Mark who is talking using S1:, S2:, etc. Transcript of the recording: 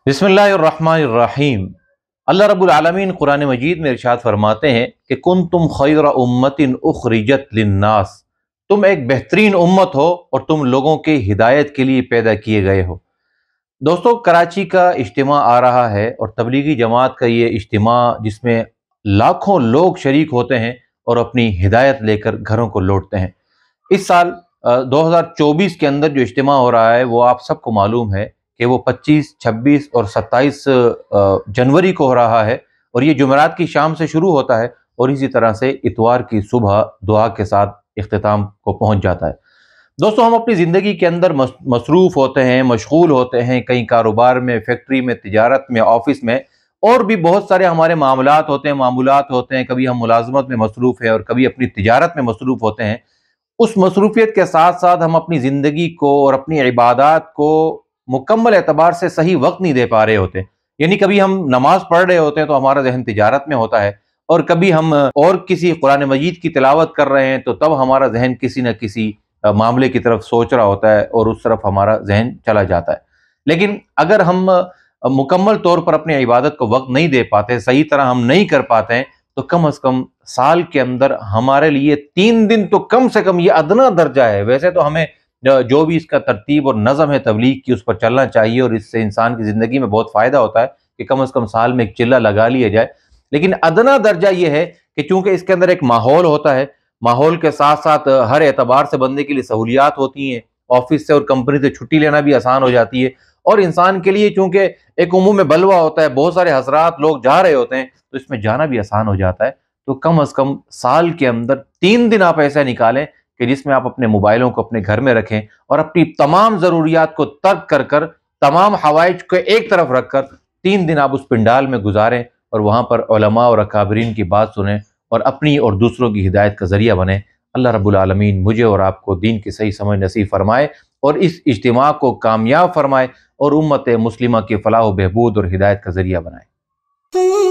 S1: बिस्मिल्लाहिर्रहमानिर्रहीम। अल्लाह रब्बुल आलमीन कुरान मजीद में इरशाद फरमाते हैं कि कुंतुम खैर उम्मतिन उखरिजत लिन्नास, तुम एक बेहतरीन उम्मत हो और तुम लोगों के हिदायत के लिए पैदा किए गए हो। दोस्तों, कराची का इज्तिमा आ रहा है और तबलीगी जमात का ये इज्तिमा जिसमें लाखों लोग शरीक होते हैं और अपनी हिदायत लेकर घरों को लौटते हैं। इस साल 2024 के अंदर जो इज्तिमा हो रहा है वो आप सबको मालूम है कि वो 25, 26 और 27 जनवरी को हो रहा है और ये जुमेरात की शाम से शुरू होता है और इसी तरह से इतवार की सुबह दुआ के साथ इख्तिताम को पहुंच जाता है। दोस्तों, हम अपनी ज़िंदगी के अंदर मसरूफ़ होते हैं, मशगूल होते हैं, कहीं कारोबार में, फैक्ट्री में, तिजारत में, ऑफिस में, और भी बहुत सारे हमारे मामलात होते हैं। कभी हम मुलाजमत में मसरूफ़ हैं और कभी अपनी तिजारत में मसरूफ़ होते हैं। उस मसरूफियत के साथ साथ हम अपनी ज़िंदगी को और अपनी इबादत को मुकम्मल एतबार से सही वक्त नहीं दे पा रहे होते। यानी कभी हम नमाज पढ़ रहे होते हैं तो हमारा जहन तिजारत में होता है, और कभी हम और किसी कुरान मजीद की तिलावत कर रहे हैं तो तब हमारा जहन किसी न किसी मामले की तरफ सोच रहा होता है और उस तरफ हमारा जहन चला जाता है। लेकिन अगर हम मुकम्मल तौर पर अपनी इबादत को वक्त नहीं दे पाते, सही तरह हम नहीं कर पाते हैं, तो कम से कम साल के अंदर हमारे लिए 3 दिन तो कम से कम ये अदना दर्जा है। वैसे तो हमें जो भी इसका तरतीब और नज़म है तबलीग की, उस पर चलना चाहिए और इससे इंसान की ज़िंदगी में बहुत फ़ायदा होता है कि कम से कम साल में एक चिल्ला लगा लिया जाए। लेकिन अदना दर्जा ये है कि चूँकि इसके अंदर एक माहौल होता है, माहौल के साथ साथ हर एतबार से बंदे के लिए सहूलियात होती हैं, ऑफिस से और कंपनी से छुट्टी लेना भी आसान हो जाती है, और इंसान के लिए चूँकि एक उमूम में बलवा होता है, बहुत सारे हज़रात लोग जा रहे होते हैं, तो इसमें जाना भी आसान हो जाता है। तो कम से कम साल के अंदर 3 दिन आप ऐसा निकालें कि जिसमें आप अपने मोबाइलों को अपने घर में रखें और अपनी तमाम ज़रूरियात को तर्क कर कर, तमाम हवाइज को एक तरफ रख कर 3 दिन आप उस पिंडाल में गुजारें और वहाँ पर उलमा और अकाबरीन की बात सुनें और अपनी और दूसरों की हिदायत का ज़रिया बने। अल्लाह रब्बुल आलमीन मुझे और आपको दीन की सही समझ नसीब फरमाए और इस इज्तिमा को कामयाब फरमाए और उम्मत मुस्लिमा की फलाह व बहबूद और हिदायत का ज़रिया बनाए।